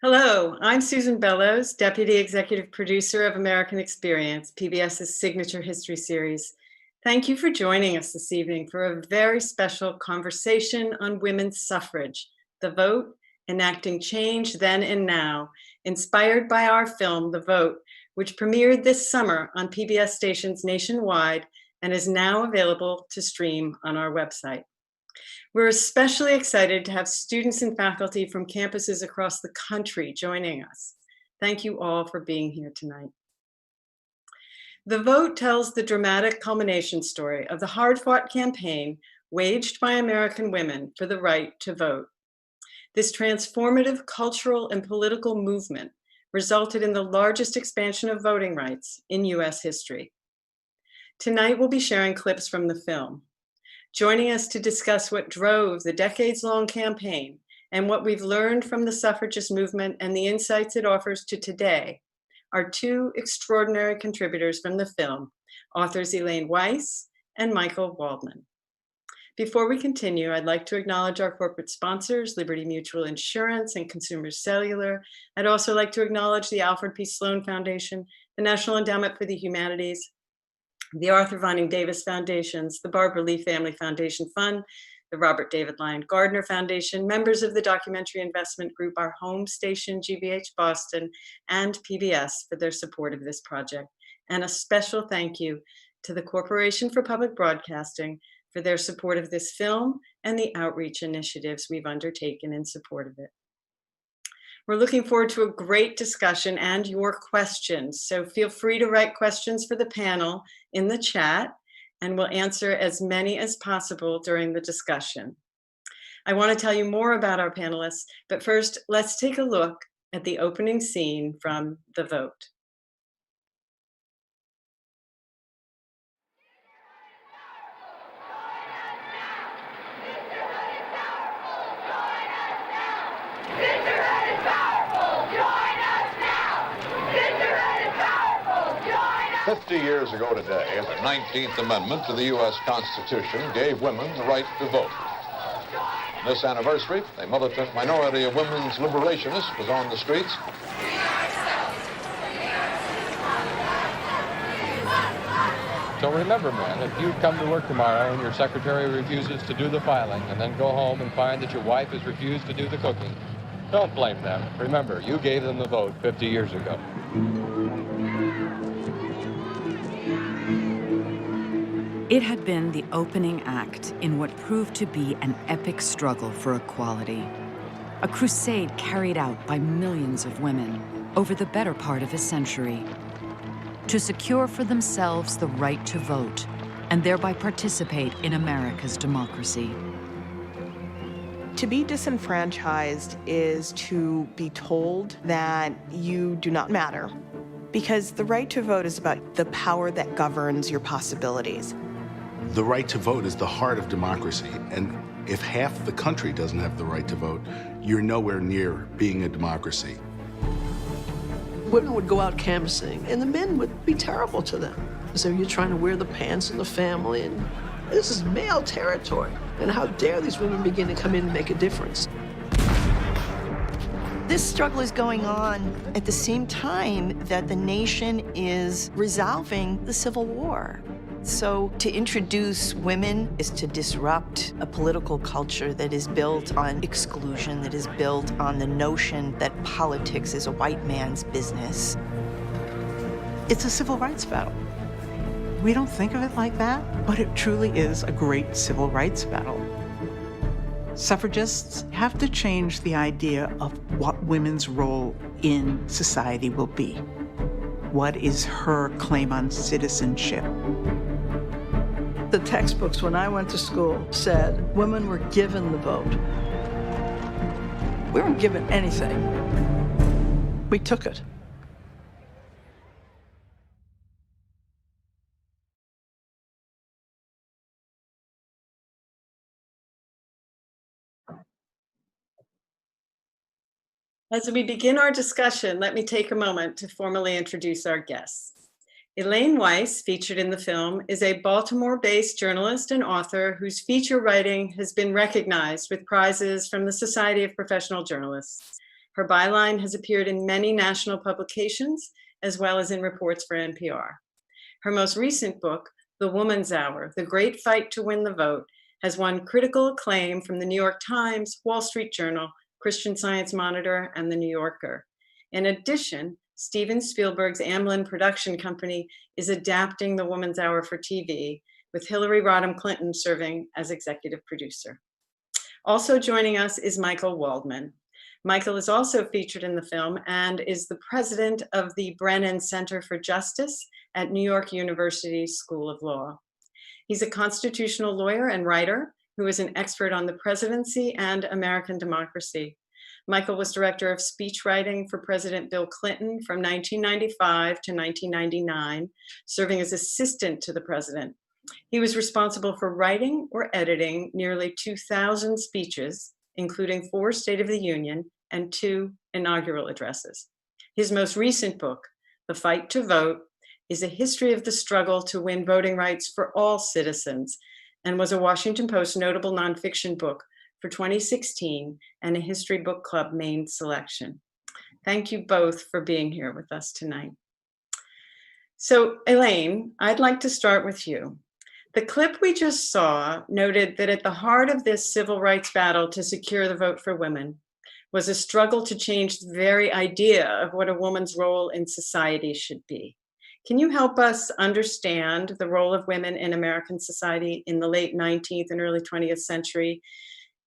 Hello, I'm Susan Bellows, Deputy Executive Producer of American Experience, PBS's signature history series. Thank you for joining us this evening for a very special conversation on women's suffrage, the vote, enacting change then and now, inspired by our film, The Vote, which premiered this summer on PBS stations nationwide and is now available to stream on our website. We're especially excited to have students and faculty from campuses across the country joining us. Thank you all for being here tonight. The Vote tells the dramatic culmination story of the hard-fought campaign waged by American women for the right to vote. This transformative cultural and political movement resulted in the largest expansion of voting rights in US history. Tonight, we'll be sharing clips from the film. Joining us to discuss what drove the decades-long campaign and what we've learned from the suffragist movement and the insights it offers to today are two extraordinary contributors from the film, authors Elaine Weiss and Michael Waldman. Before we continue, I'd like to acknowledge our corporate sponsors, Liberty Mutual Insurance and Consumers Cellular. I'd also like to acknowledge the Alfred P. Sloan Foundation, the National Endowment for the Humanities, the Arthur Vining Davis Foundations, the Barbara Lee Family Foundation Fund, the Robert David Lyon Gardner Foundation, members of the Documentary Investment Group, our home station, GBH Boston, and PBS for their support of this project. And a special thank you to the Corporation for Public Broadcasting for their support of this film and the outreach initiatives we've undertaken in support of it. We're looking forward to a great discussion and your questions. So feel free to write questions for the panel in the chat, and we'll answer as many as possible during the discussion. I want to tell you more about our panelists, but first, let's take a look at the opening scene from The Vote. "50 years ago today, the 19th Amendment to the U.S. Constitution gave women the right to vote. This anniversary, a militant minority of women's liberationists was on the streets. So remember, men, if you come to work tomorrow and your secretary refuses to do the filing and then go home and find that your wife has refused to do the cooking, don't blame them. Remember, you gave them the vote 50 years ago. It had been the opening act in what proved to be an epic struggle for equality. A crusade carried out by millions of women over the better part of a century to secure for themselves the right to vote and thereby participate in America's democracy. To be disenfranchised is to be told that you do not matter, because the right to vote is about the power that governs your possibilities. The right to vote is the heart of democracy, and if half the country doesn't have the right to vote, you're nowhere near being a democracy. Women would go out canvassing, and the men would be terrible to them. So you're trying to wear the pants in the family, and this is male territory. And how dare these women begin to come in and make a difference? This struggle is going on at the same time that the nation is resolving the Civil War. So to introduce women is to disrupt a political culture that is built on exclusion, that is built on the notion that politics is a white man's business. It's a civil rights battle. We don't think of it like that, but it truly is a great civil rights battle. Suffragists have to change the idea of what women's role in society will be. What is her claim on citizenship? The textbooks when I went to school said women were given the vote. We weren't given anything. We took it. As we begin our discussion, let me take a moment to formally introduce our guests. Elaine Weiss, featured in the film, is a Baltimore-based journalist and author whose feature writing has been recognized with prizes from the Society of Professional Journalists. Her byline has appeared in many national publications, as well as in reports for NPR. Her most recent book, The Woman's Hour, The Great Fight to Win the Vote, has won critical acclaim from the New York Times, Wall Street Journal, Christian Science Monitor, and The New Yorker. In addition, Steven Spielberg's Amblin production company is adapting The Woman's Hour for TV, with Hillary Rodham Clinton serving as executive producer. Also joining us is Michael Waldman. Michael is also featured in the film and is the president of the Brennan Center for Justice at New York University School of Law. He's a constitutional lawyer and writer who is an expert on the presidency and American democracy. Michael was director of speech writing for President Bill Clinton from 1995 to 1999, serving as assistant to the president. He was responsible for writing or editing nearly 2,000 speeches, including 4 State of the Union and 2 inaugural addresses. His most recent book, The Fight to Vote, is a history of the struggle to win voting rights for all citizens, and was a Washington Post notable nonfiction book for 2016 and a History Book Club main selection. Thank you both for being here with us tonight. So, Elaine, I'd like to start with you. The clip we just saw noted that at the heart of this civil rights battle to secure the vote for women was a struggle to change the very idea of what a woman's role in society should be. Can you help us understand the role of women in American society in the late 19th and early 20th century,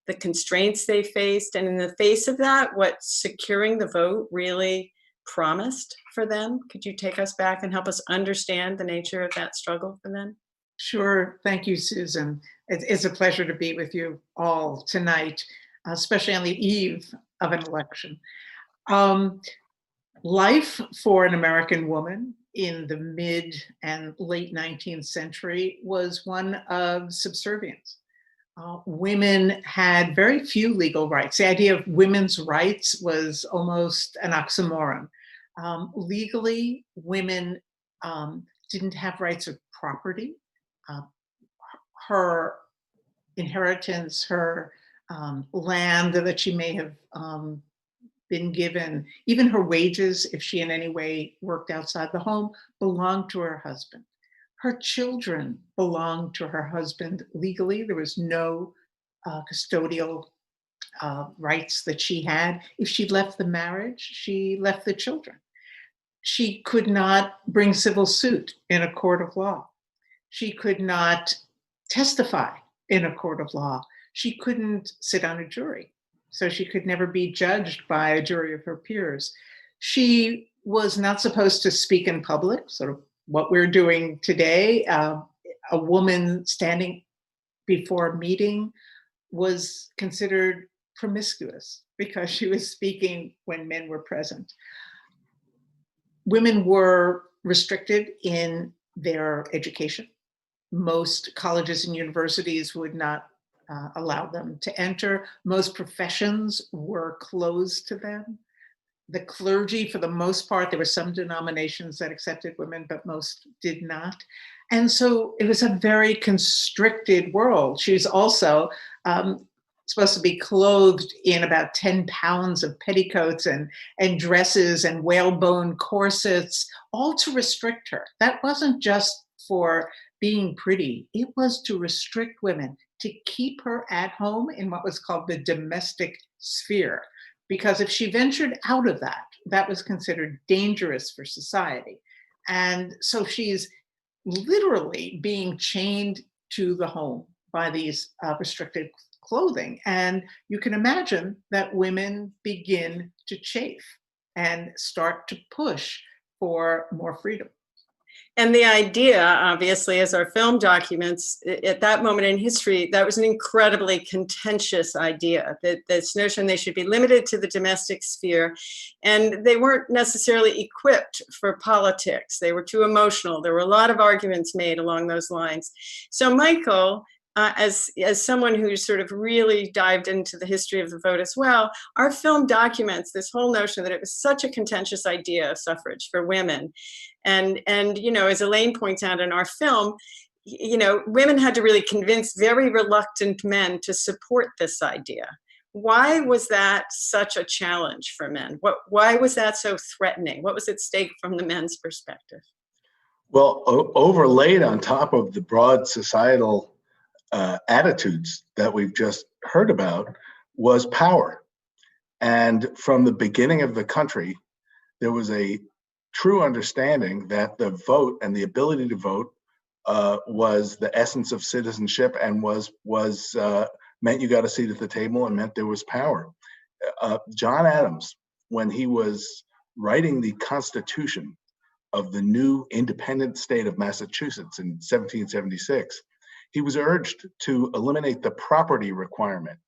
the constraints they faced, and in the face of that, what securing the vote really promised for them? Could you take us back and help us understand the nature of that struggle for them? Sure. Thank you, Susan. It's a pleasure to be with you all tonight, especially on the eve of an election. Life for an American woman in the mid and late 19th century was one of subservience. Women had very few legal rights. The idea of women's rights was almost an oxymoron. Legally, women didn't have rights of property. Her inheritance, her land that she may have been given, even her wages, if she in any way worked outside the home, belonged to her husband. Her children belonged to her husband legally. There was no custodial rights that she had. If she left the marriage, she left the children. She could not bring civil suit in a court of law. She could not testify in a court of law. She couldn't sit on a jury, so she could never be judged by a jury of her peers. She was not supposed to speak in public, sort of what we're doing today. A woman standing before a meeting was considered promiscuous because she was speaking when men were present. Women were restricted in their education. Most colleges and universities would not allow them to enter. Most professions were closed to them. The clergy, for the most part, there were some denominations that accepted women, but most did not. And so it was a very constricted world. She was also supposed to be clothed in about 10 pounds of petticoats and dresses and whalebone corsets, all to restrict her. That wasn't just for being pretty. It was to restrict women, to keep her at home in what was called the domestic sphere. Because if she ventured out of that, that was considered dangerous for society. And so she's literally being chained to the home by these restricted clothing. And you can imagine that women begin to chafe and start to push for more freedom. And the idea, obviously, as our film documents, at that moment in history, that was an incredibly contentious idea, that this notion they should be limited to the domestic sphere. And they weren't necessarily equipped for politics. They were too emotional. There were a lot of arguments made along those lines. So Michael, as someone who sort of really dived into the history of the vote as well, our film documents this whole notion that it was such a contentious idea of suffrage for women. And you know, as Elaine points out in our film, you know, women had to really convince very reluctant men to support this idea. why was that such a challenge for men? Why was that so threatening? What was at stake from the men's perspective? Well, overlaid on top of the broad societal attitudes that we've just heard about was power. And from the beginning of the country, there was a true understanding that the vote and the ability to vote was the essence of citizenship, and was meant you got a seat at the table, and meant there was power. John Adams, when he was writing the Constitution of the new independent state of Massachusetts in 1776, he was urged to eliminate the property requirement,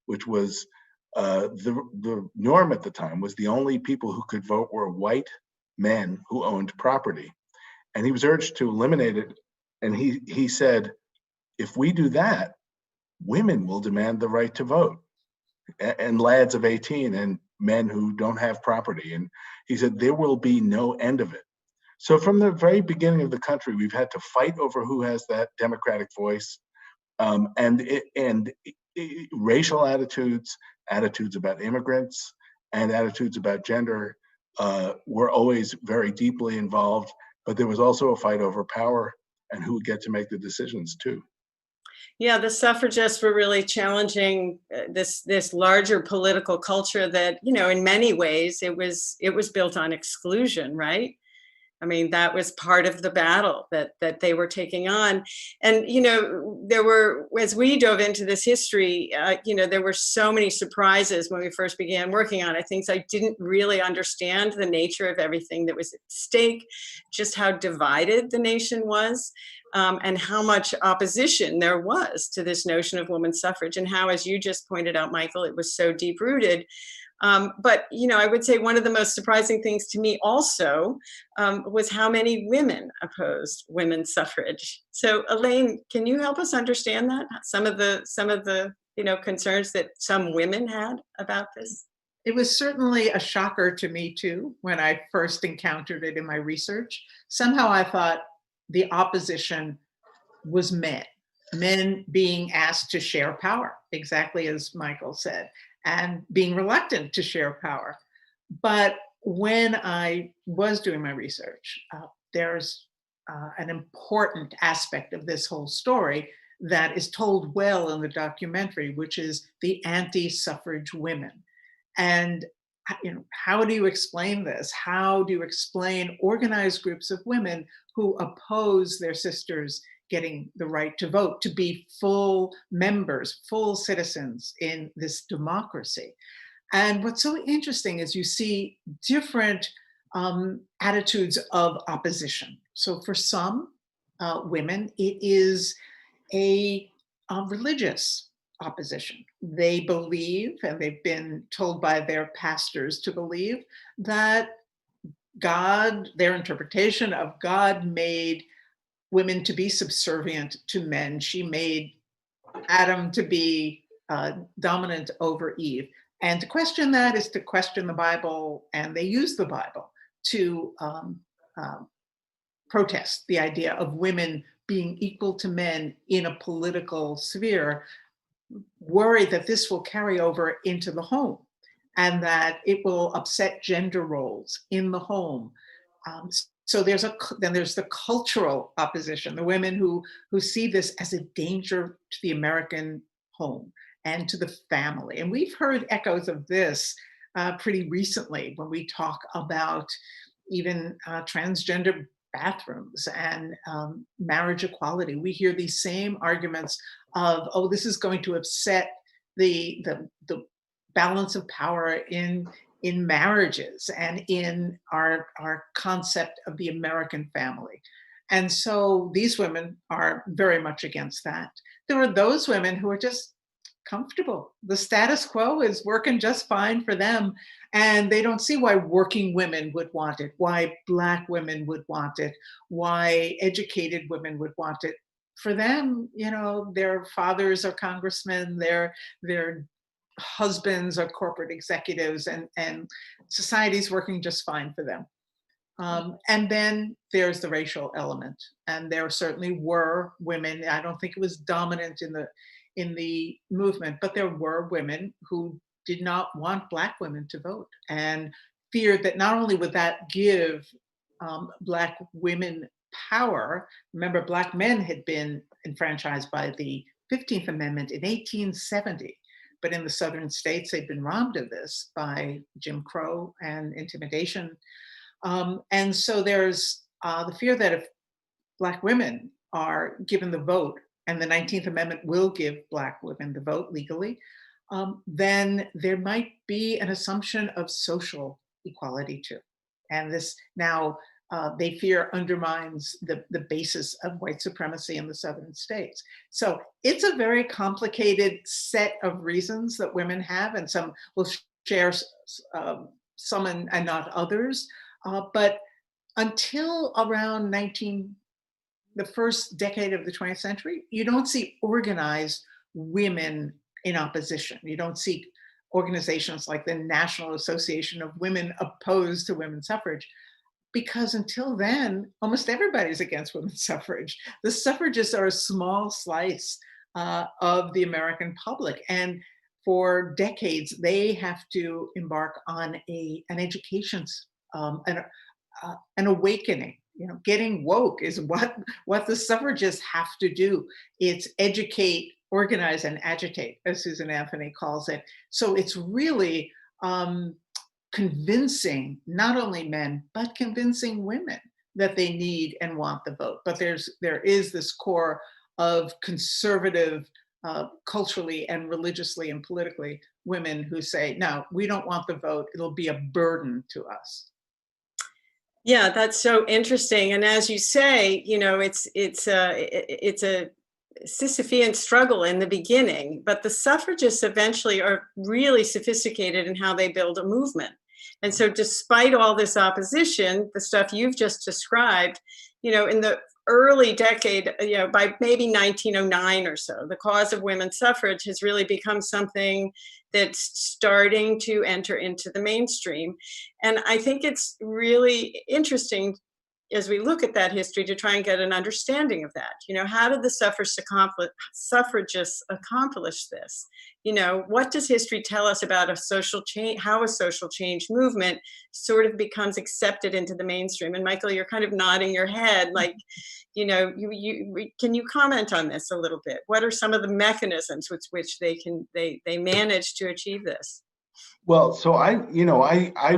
which was the norm at the time. Was the only people who could vote were white men who owned property. And he was urged to eliminate it. And he said, if we do that, women will demand the right to vote, and lads of 18 and men who don't have property. And he said, there will be no end of it. So from the very beginning of the country, we've had to fight over who has that democratic voice, and racial attitudes about immigrants, and attitudes about gender were always very deeply involved. But there was also a fight over power and who would get to make the decisions too. Yeah, the suffragists were really challenging this larger political culture that, in many ways it was built on exclusion, right? I mean, that was part of the battle that they were taking on. And, there were, as we dove into this history, there were so many surprises when we first began working on it. Things I didn't really understand the nature of everything that was at stake, just how divided the nation was, and how much opposition there was to this notion of women's suffrage, and how, as you just pointed out, Michael, it was so deep rooted. But, I would say one of the most surprising things to me also was how many women opposed women's suffrage. So, Elaine, can you help us understand that? Some of the concerns that some women had about this? It was certainly a shocker to me too, when I first encountered it in my research. Somehow I thought the opposition was men being asked to share power, exactly as Michael said, and being reluctant to share power. But when I was doing my research, there's an important aspect of this whole story that is told well in the documentary, which is the anti-suffrage women. And how do you explain this? How do you explain organized groups of women who oppose their sisters getting the right to vote, to be full members, full citizens in this democracy? And what's so interesting is you see different attitudes of opposition. So for some women, it is a religious opposition. They believe, and they've been told by their pastors to believe, that God, their interpretation of God, made women to be subservient to men. She made Adam to be dominant over Eve. And to question that is to question the Bible, and they use the Bible to protest the idea of women being equal to men in a political sphere, worried that this will carry over into the home and that it will upset gender roles in the home. So then there's the cultural opposition, the women who see this as a danger to the American home and to the family. And we've heard echoes of this pretty recently when we talk about even transgender bathrooms and marriage equality. We hear these same arguments of, oh, this is going to upset the balance of power in marriages and in our concept of the American family. And so these women are very much against that. There are those women who are just comfortable. The status quo is working just fine for them. And they don't see why working women would want it, why Black women would want it, why educated women would want it. For them, their fathers are congressmen, their husbands are corporate executives, and society's working just fine for them. And then there's the racial element. And there certainly were women, I don't think it was dominant in the movement, but there were women who did not want Black women to vote and feared that not only would that give Black women power. Remember, Black men had been enfranchised by the 15th Amendment in 1870, but in the southern states, they'd been robbed of this by Jim Crow and intimidation. And so there's the fear that if Black women are given the vote, and the 19th Amendment will give Black women the vote legally, then there might be an assumption of social equality too. And this now, they fear undermines the basis of white supremacy in the southern states. So it's a very complicated set of reasons that women have, and some will share some and not others. But until around the first decade of the 20th century, you don't see organized women in opposition. You don't see organizations like the National Association of Women opposed to women's suffrage, because until then, almost everybody's against women's suffrage. The suffragists are a small slice of the American public. And for decades, they have to embark on an education, an awakening. You know, getting woke is what the suffragists have to do. It's educate, organize, and agitate, as Susan Anthony calls it. So it's really convincing not only men, but convincing women that they need and want the vote. But there is this core of conservative, culturally and religiously and politically, women who say, no, we don't want the vote. It'll be a burden to us. Yeah, that's so interesting. And as you say, you know, it's a Sisyphean struggle in the beginning, but the suffragists eventually are really sophisticated in how they build a movement. And so despite all this opposition, the stuff you've just described, you know, in the early decade, you know, by maybe 1909 or so, the cause of women's suffrage has really become something that's starting to enter into the mainstream. And I think it's really interesting as we look at that history to try and get an understanding of that. You know, how did the suffragists accomplish this? You know, what does history tell us about a social change, how a social change movement sort of becomes accepted into the mainstream? And Michael, you're kind of nodding your head like, you know, can you comment on this a little bit? What are some of the mechanisms with which they manage to achieve this? Well, so I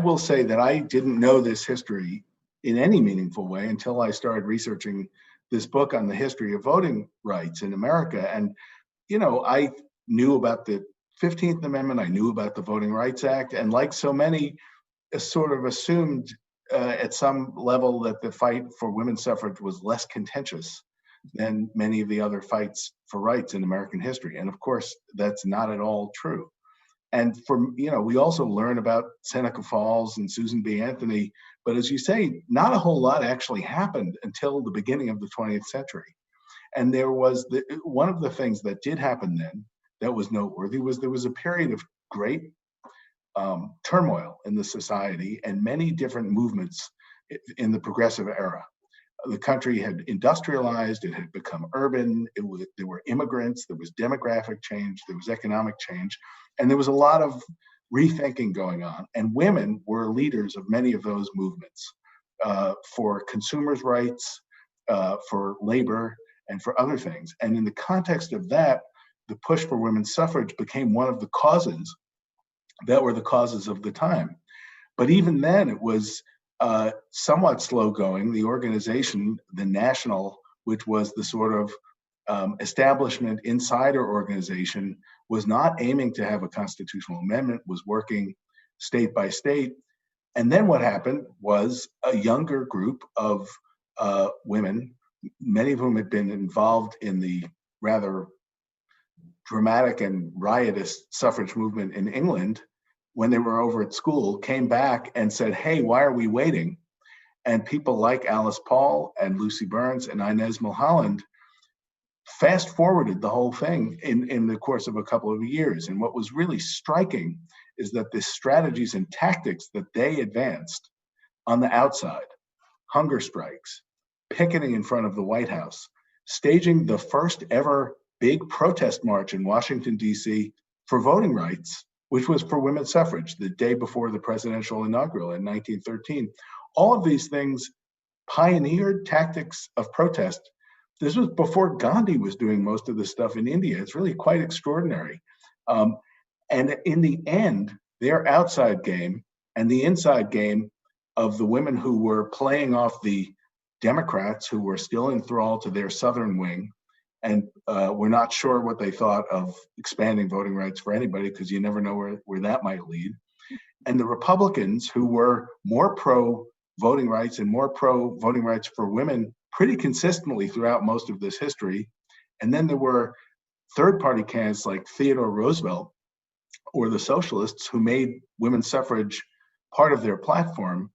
will say that I didn't know this history in any meaningful way until I started researching this book on the history of voting rights in America. And, you know, I knew about the 15th Amendment, I knew about the Voting Rights Act, and like so many, sort of assumed at some level that the fight for women's suffrage was less contentious than many of the other fights for rights in American history. And of course, that's not at all true. And we also learn about Seneca Falls and Susan B. Anthony, but as you say, not a whole lot actually happened until the beginning of the 20th century. And there was one of the things that did happen then that was noteworthy was there was a period of great turmoil in the society and many different movements in the progressive era. The country had industrialized, it had become urban, there were immigrants, there was demographic change, there was economic change, and there was a lot of rethinking going on. And women were leaders of many of those movements for consumers' rights, for labor, and for other things. And in the context of that, the push for women's suffrage became one of the causes that were the causes of the time. But even then, it was somewhat slow going. The organization, the National, which was the sort of establishment insider organization, was not aiming to have a constitutional amendment, was working state by state. And then what happened was a younger group of women, many of whom had been involved in the rather dramatic and riotous suffrage movement in England, when they were over at school, came back and said, hey, why are we waiting? And people like Alice Paul and Lucy Burns and Inez Milholland fast forwarded the whole thing in the course of a couple of years. And what was really striking is that the strategies and tactics that they advanced on the outside, hunger strikes, picketing in front of the White House, staging the first ever big protest march in Washington, D.C. for voting rights, which was for women's suffrage the day before the presidential inaugural in 1913. All of these things pioneered tactics of protest. This was before Gandhi was doing most of this stuff in India. It's really quite extraordinary. And in the end, their outside game and the inside game of the women who were playing off the Democrats who were still enthralled to their southern wing and were not sure what they thought of expanding voting rights for anybody, because you never know where that might lead. And the Republicans, who were more pro-voting rights and more pro-voting rights for women pretty consistently throughout most of this history. And then there were third-party candidates like Theodore Roosevelt or the socialists who made women's suffrage part of their platform.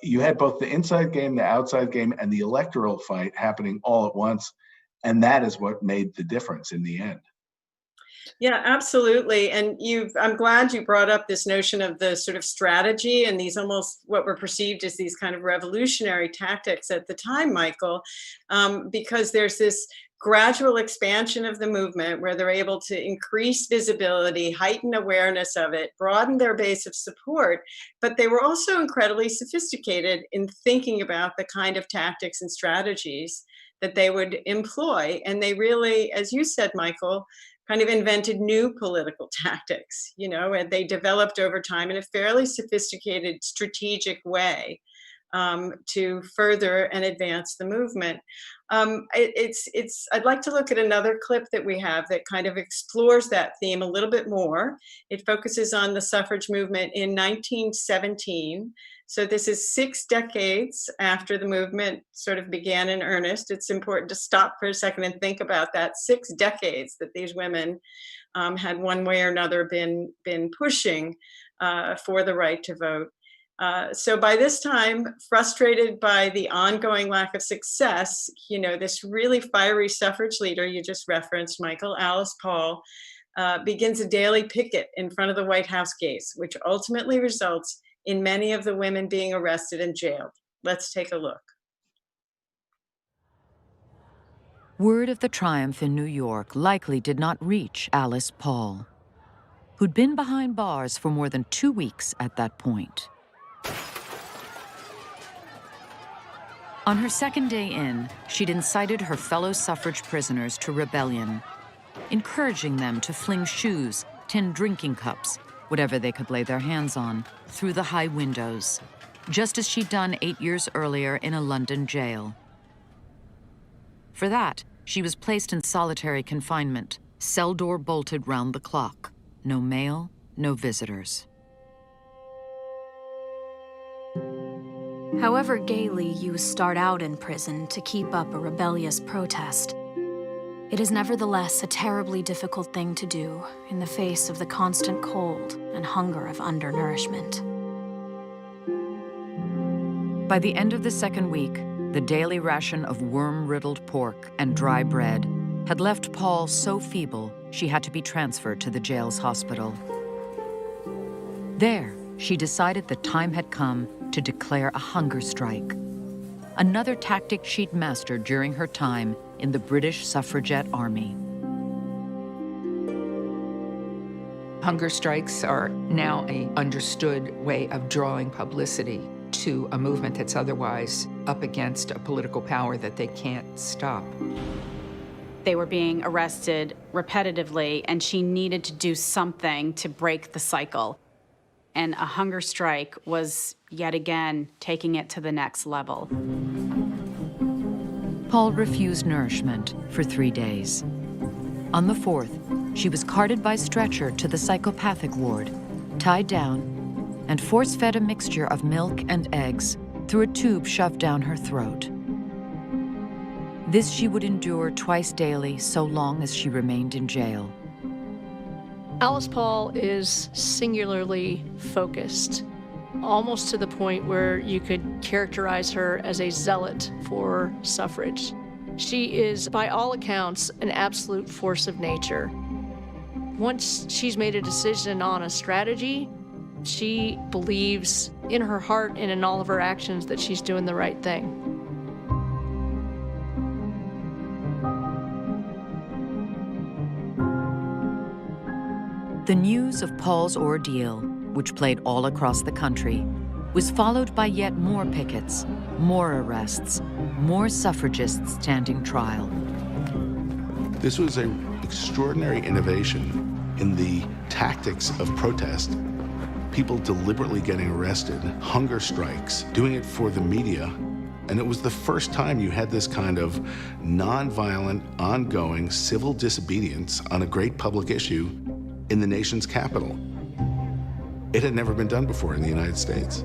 You had both the inside game, the outside game, and the electoral fight happening all at once. And that is what made the difference in the end. Yeah, absolutely. And I'm glad you brought up this notion of the sort of strategy and these almost what were perceived as these kind of revolutionary tactics at the time, Michael, because there's this gradual expansion of the movement where they're able to increase visibility, heighten awareness of it, broaden their base of support, but they were also incredibly sophisticated in thinking about the kind of tactics and strategies that they would employ. And they really, as you said, Michael, kind of invented new political tactics, and they developed over time in a fairly sophisticated, strategic way to further and advance the movement. I'd like to look at another clip that we have that kind of explores that theme a little bit more. It focuses on the suffrage movement in 1917. So this is 6 decades after the movement sort of began in earnest. It's important to stop for a second and think about that 6 decades that these women had one way or another been pushing for the right to vote. So by this time, frustrated by the ongoing lack of success, this really fiery suffrage leader you just referenced, Michael, Alice Paul, begins a daily picket in front of the White House gates, which ultimately results in many of the women being arrested and jailed. Let's take a look. Word of the triumph in New York likely did not reach Alice Paul, who'd been behind bars for more than 2 weeks at that point. On her second day in, she'd incited her fellow suffrage prisoners to rebellion, encouraging them to fling shoes, tin drinking cups, whatever they could lay their hands on, through the high windows, just as she'd done 8 years earlier in a London jail. For that, she was placed in solitary confinement, cell door bolted round the clock. No mail, no visitors. However gaily you start out in prison to keep up a rebellious protest, it is nevertheless a terribly difficult thing to do in the face of the constant cold and hunger of undernourishment. By the end of the second week, the daily ration of worm-riddled pork and dry bread had left Paul so feeble she had to be transferred to the jail's hospital. There, she decided the time had come to declare a hunger strike, another tactic she'd mastered during her time in the British suffragette army. Hunger strikes are now an understood way of drawing publicity to a movement that's otherwise up against a political power that they can't stop. They were being arrested repetitively, and she needed to do something to break the cycle. And a hunger strike was, yet again, taking it to the next level. Paul refused nourishment for 3 days. On the 4th, she was carted by stretcher to the psychopathic ward, tied down, and force-fed a mixture of milk and eggs through a tube shoved down her throat. This she would endure twice daily so long as she remained in jail. Alice Paul is singularly focused, almost to the point where you could characterize her as a zealot for suffrage. She is, by all accounts, an absolute force of nature. Once she's made a decision on a strategy, she believes in her heart and in all of her actions that she's doing the right thing. The news of Paul's ordeal, which played all across the country, was followed by yet more pickets, more arrests, more suffragists standing trial. This was an extraordinary innovation in the tactics of protest. People deliberately getting arrested, hunger strikes, doing it for the media. And it was the first time you had this kind of nonviolent, ongoing civil disobedience on a great public issue in the nation's capital. It had never been done before in the United States.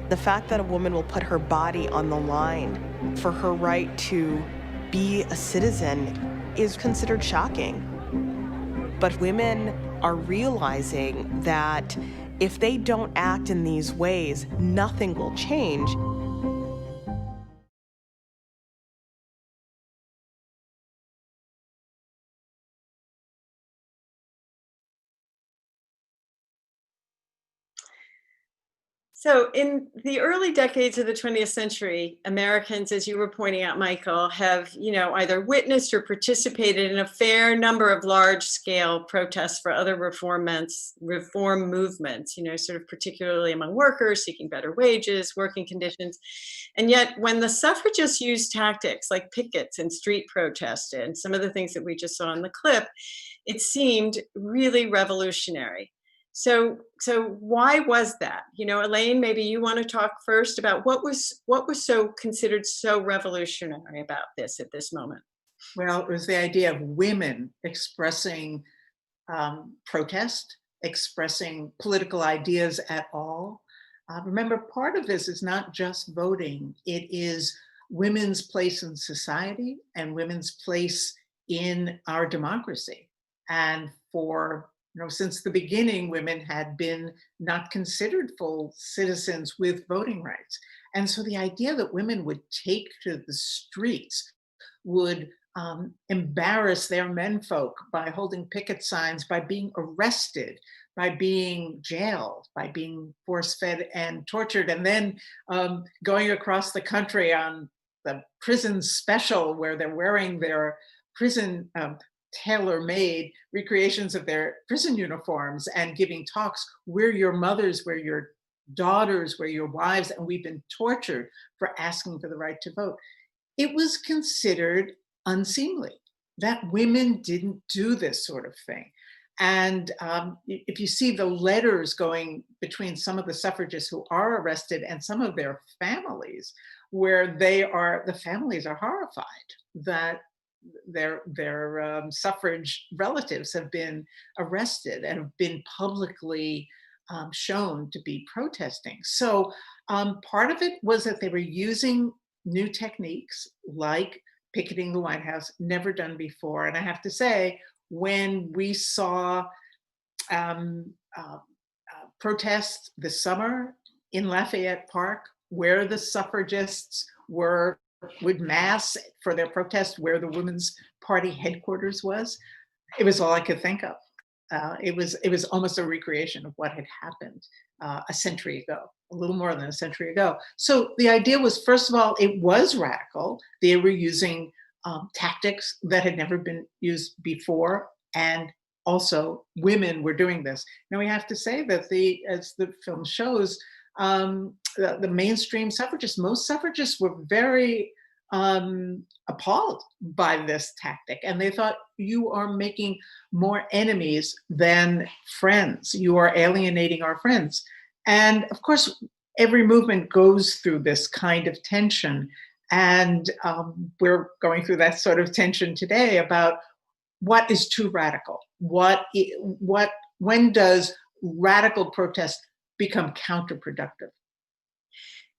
The fact that a woman will put her body on the line for her right to be a citizen is considered shocking. But women are realizing that if they don't act in these ways, nothing will change. So in the early decades of the 20th century, Americans, as you were pointing out, Michael, have, either witnessed or participated in a fair number of large-scale protests for other reform movements, sort of particularly among workers seeking better wages, working conditions. And yet when the suffragists used tactics like pickets and street protests and some of the things that we just saw in the clip, it seemed really revolutionary. So why was that? Elaine, maybe you want to talk first about what was so considered so revolutionary about this at this moment? Well, it was the idea of women expressing protest, expressing political ideas at all. Remember, part of this is not just voting. It is women's place in society and women's place in our democracy. And since the beginning, women had been not considered full citizens with voting rights. And so the idea that women would take to the streets, would embarrass their menfolk by holding picket signs, by being arrested, by being jailed, by being force-fed and tortured, and then going across the country on the prison special where they're wearing their prison tailor-made recreations of their prison uniforms and giving talks. We're your mothers, we're your daughters, we're your wives, and we've been tortured for asking for the right to vote. It was considered unseemly that women didn't do this sort of thing. And if you see the letters going between some of the suffragists who are arrested and some of their families, where the families are horrified that their suffrage relatives have been arrested and have been publicly shown to be protesting. So part of it was that they were using new techniques like picketing the White House, never done before. And I have to say, when we saw protests this summer in Lafayette Park, where the suffragists would mass for their protest, where the Women's Party headquarters was, it was all I could think of. It was almost a recreation of what had happened a century ago, a little more than a century ago. So the idea was, first of all, it was radical. They were using tactics that had never been used before, and also women were doing this. Now we have to say that as the film shows, the mainstream suffragists, most suffragists were very appalled by this tactic. And they thought, you are making more enemies than friends. You are alienating our friends. And of course, every movement goes through this kind of tension. And we're going through that sort of tension today about what is too radical? When does radical protest become counterproductive?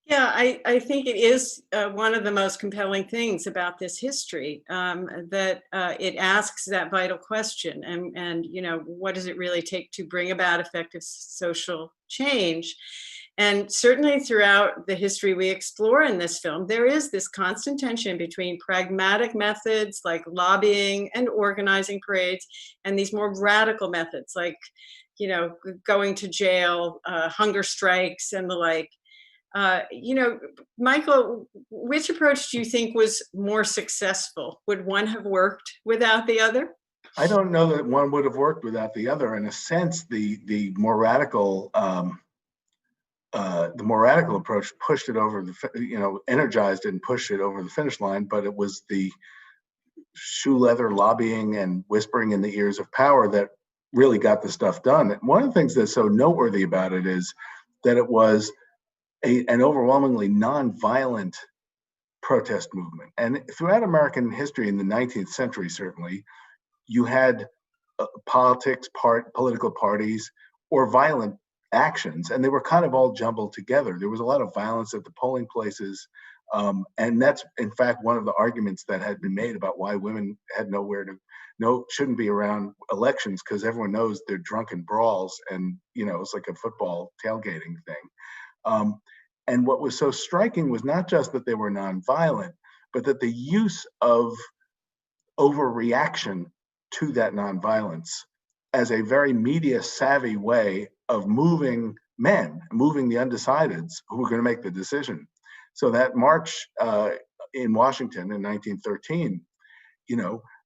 Yeah, I think it is one of the most compelling things about this history, that it asks that vital question, and what does it really take to bring about effective social change? And certainly throughout the history we explore in this film, there is this constant tension between pragmatic methods like lobbying and organizing parades, and these more radical methods like, going to jail, hunger strikes, and the like. Michael, which approach do you think was more successful? Would one have worked without the other? I don't know that one would have worked without the other. In a sense, the more radical approach pushed it over energized it and pushed it over the finish line. But it was the shoe leather lobbying and whispering in the ears of power that really got the stuff done. And one of the things that's so noteworthy about it is that it was an overwhelmingly nonviolent protest movement. And throughout American history in the 19th century, certainly, you had political parties or violent actions, and they were kind of all jumbled together. There was a lot of violence at the polling places. And that's, in fact, one of the arguments that had been made about why women had shouldn't be around elections, because everyone knows they're drunken brawls and, it's like a football tailgating thing. And what was so striking was not just that they were nonviolent, but that the use of overreaction to that nonviolence as a very media savvy way of moving the undecideds who were going to make the decision. So that march in Washington in 1913,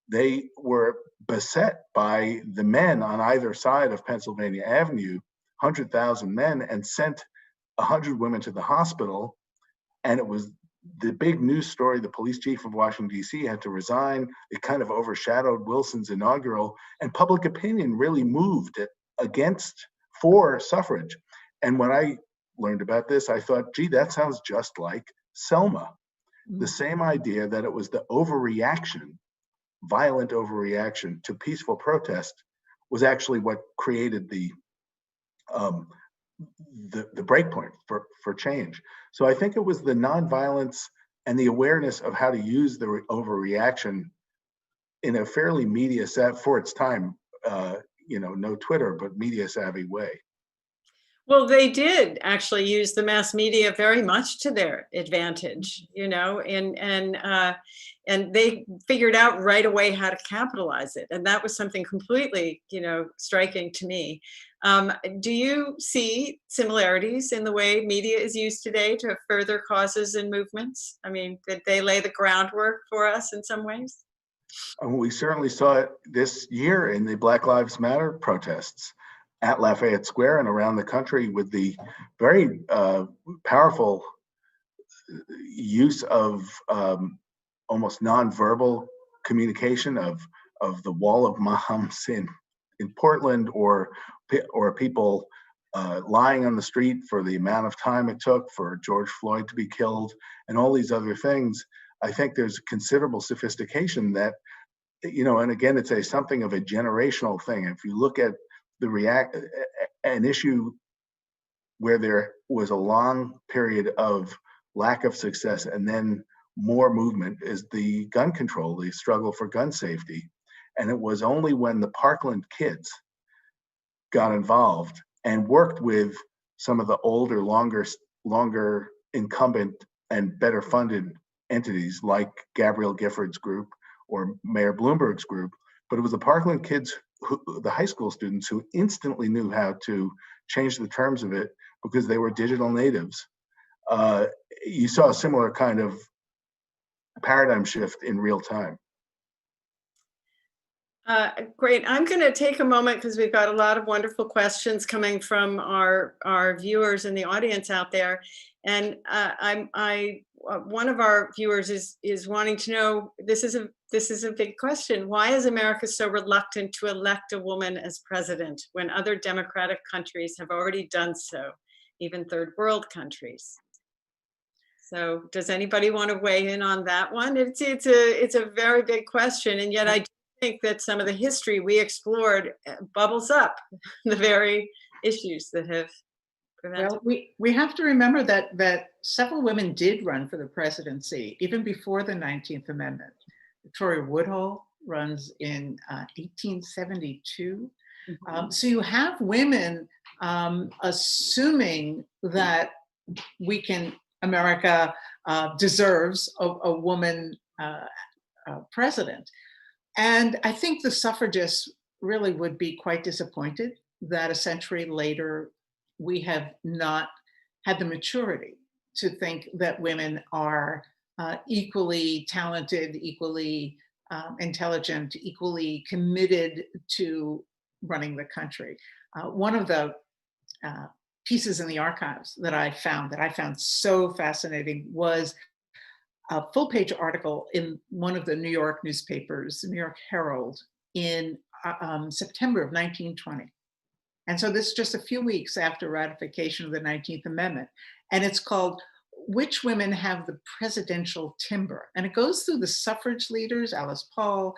they were beset by the men on either side of Pennsylvania Avenue, 100,000 men, and sent 100 women to the hospital. And it was the big news story. The police chief of Washington, D.C. had to resign. It kind of overshadowed Wilson's inaugural, and public opinion really moved for suffrage. And when I learned about this, I thought, gee, that sounds just like Selma. The same idea that it was the violent overreaction to peaceful protest was actually what created the breakpoint for change. So I think it was the nonviolence and the awareness of how to use the overreaction in a fairly media for its time, no Twitter, but media savvy way. Well, they did actually use the mass media very much to their advantage, and they figured out right away how to capitalize it. And that was something completely, striking to me. Do you see similarities in the way media is used today to further causes and movements? I mean, did they lay the groundwork for us in some ways? We certainly saw it this year in the Black Lives Matter protests at Lafayette Square and around the country, with the very powerful use of almost nonverbal communication of the wall of moms in Portland, or people lying on the street for the amount of time it took for George Floyd to be killed, and all these other things. I think there's considerable sophistication that, and again, it's something of a generational thing. If you look at an issue where there was a long period of lack of success and then more movement, is the gun control, the struggle for gun safety. And it was only when the Parkland kids got involved and worked with some of the older, longer incumbent and better funded entities like Gabrielle Gifford's group or Mayor Bloomberg's group, but it was the Parkland kids, the high school students, who instantly knew how to change the terms of it because they were digital natives. You saw a similar kind of paradigm shift in real time. Great. I'm going to take a moment because we've got a lot of wonderful questions coming from our viewers in the audience out there. And one of our viewers is wanting to know, this is a big question. Why is America so reluctant to elect a woman as president when other democratic countries have already done so, even third world countries? So does anybody want to weigh in on that one? It's a very big question, and yet I do think that some of the history we explored bubbles up the very issues that have prevented. Well, we have to remember that several women did run for the presidency even before the 19th Amendment. Victoria Woodhull runs in 1872. So you have women assuming that America deserves a woman president. And I think the suffragists really would be quite disappointed that a century later we have not had the maturity to think that women are equally talented, equally intelligent, equally committed to running the country. One of the pieces in the archives that I found so fascinating was a full-page article in one of the New York newspapers, the New York Herald, in September of 1920. And so this is just a few weeks after ratification of the 19th Amendment. And it's called "Which Women Have the Presidential Timber?" And it goes through the suffrage leaders, Alice Paul,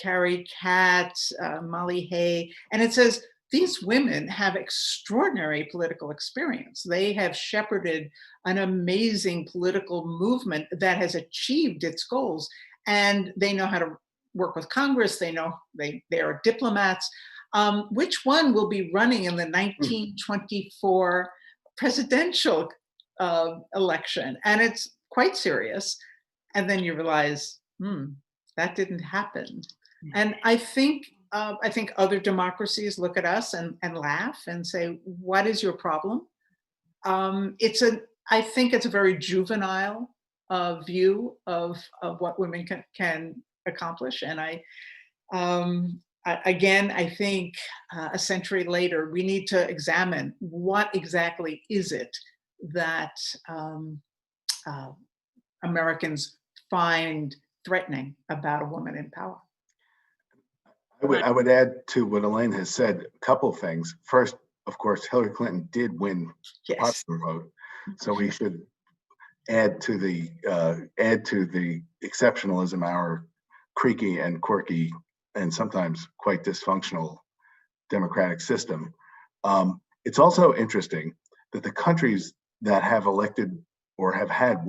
Carrie Catt, Molly Hay, and it says, these women have extraordinary political experience. They have shepherded an amazing political movement that has achieved its goals, and they know how to work with Congress. They know they are diplomats. Which one will be running in the 1924 presidential election? And it's quite serious. And then you realize, that didn't happen. And I think other democracies look at us and laugh and say, what is your problem? I think it's a very juvenile view of what women can accomplish. And I think a century later, we need to examine what exactly is it that Americans find threatening about a woman in power. I would add to what Elaine has said a couple of things. First, of course, Hillary Clinton did win the popular vote, so we should add to the exceptionalism our creaky and quirky and sometimes quite dysfunctional democratic system. It's also interesting that the countries that have elected or have had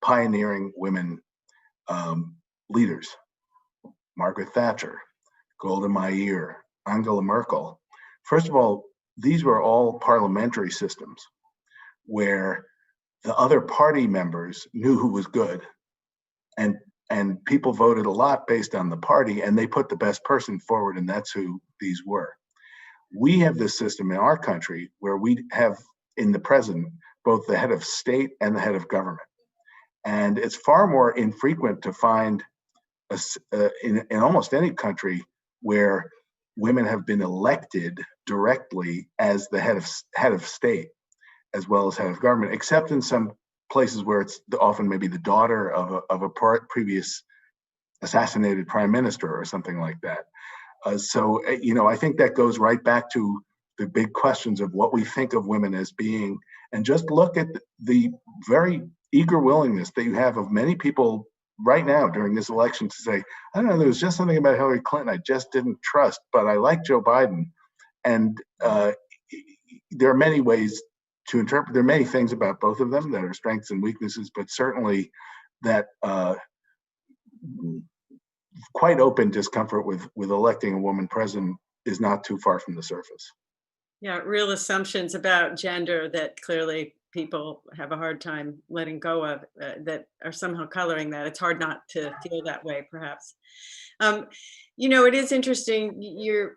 pioneering women leaders, Margaret Thatcher, Golda Meir, Angela Merkel. First of all, these were all parliamentary systems where the other party members knew who was good, and people voted a lot based on the party, and they put the best person forward, and that's who these were. We have this system in our country where we have in the present both the head of state and the head of government. And it's far more infrequent to find in almost any country where women have been elected directly as the head of state as well as head of government, except in some places where it's often maybe the daughter of a previous assassinated prime minister or something like that. So I think that goes right back to the big questions of what we think of women as being, and just look at the very eager willingness that you have of many people right now during this election to say, I don't know, there was just something about Hillary Clinton I just didn't trust, but I like Joe Biden. And there are many ways to interpret, there are many things about both of them that are strengths and weaknesses, but certainly that quite open discomfort with electing a woman president is not too far from the surface. Yeah, real assumptions about gender that clearly people have a hard time letting go of that are somehow coloring that. It's hard not to feel that way, perhaps. It is interesting. Your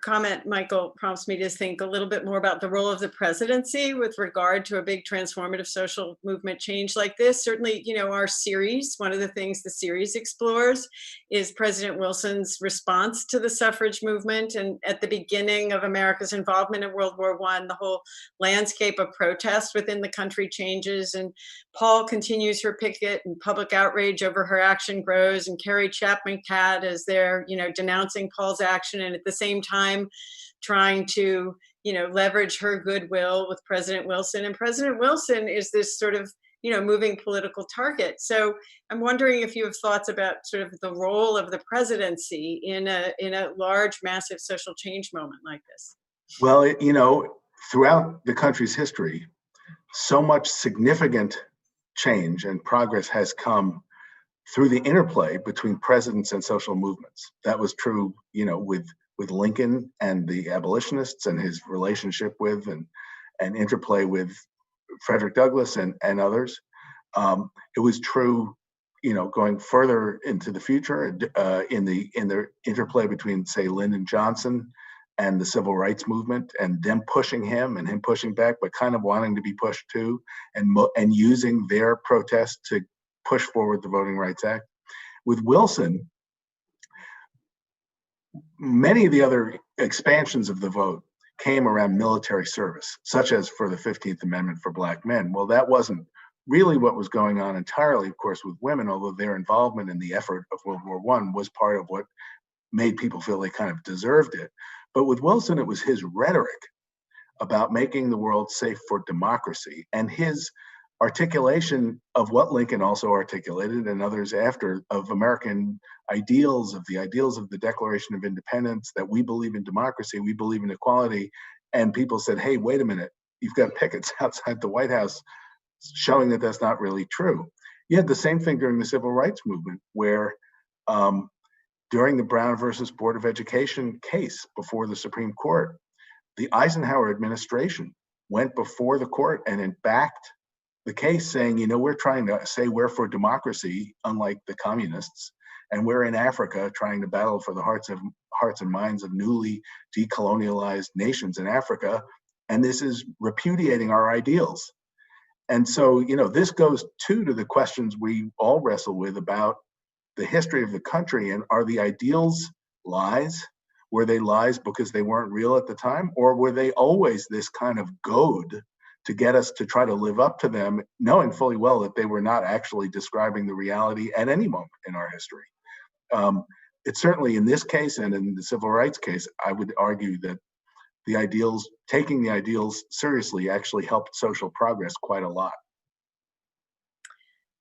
comment, Michael, prompts me to think a little bit more about the role of the presidency with regard to a big transformative social movement change like this. Certainly, our series, one of the things the series explores is President Wilson's response to the suffrage movement. And at the beginning of America's involvement in World War I, the whole landscape of protest within the country changes. And Paul continues her picket, and public outrage over her action grows. And Carrie Chapman Catt is there, denouncing Paul's action, and at the same time trying to, leverage her goodwill with President Wilson. And President Wilson is this sort of, moving political target. So I'm wondering if you have thoughts about sort of the role of the presidency in a large, massive social change moment like this. Well, throughout the country's history, so much significant change and progress has come through the interplay between presidents and social movements. That was true, with Lincoln and the abolitionists and his relationship with and interplay with Frederick Douglass and others. It was true, going further into the future in the interplay between, say, Lyndon Johnson and the civil rights movement, and them pushing him and him pushing back, but kind of wanting to be pushed too, and using their protest to push forward the Voting Rights Act. with Wilson, many of the other expansions of the vote came around military service, such as for the 15th Amendment for Black men. Well, that wasn't really what was going on entirely, of course, with women, although their involvement in the effort of World War I was part of what made people feel they kind of deserved it. But with Wilson, it was his rhetoric about making the world safe for democracy and his articulation of what Lincoln also articulated and others after of American ideals, of the Declaration of Independence, that we believe in democracy, we believe in equality. And people said, hey, wait a minute, you've got pickets outside the White House showing that that's not really true. You had the same thing during the Civil Rights Movement, where during the Brown versus Board of Education case before the Supreme Court, the Eisenhower administration went before the court and it backed the case, saying, you know, we're trying to say we're for democracy, unlike the communists, and we're in Africa trying to battle for the hearts and minds of newly decolonialized nations in Africa, and this is repudiating our ideals. And so, you know, this goes to the questions we all wrestle with about the history of the country, and are the ideals lies? Were they lies because they weren't real at the time, or were they always this kind of goad to get us to try to live up to them, knowing fully well that they were not actually describing the reality at any moment in our history? It's certainly in this case and in the civil rights case, I would argue that the ideals, taking the ideals seriously, actually helped social progress quite a lot.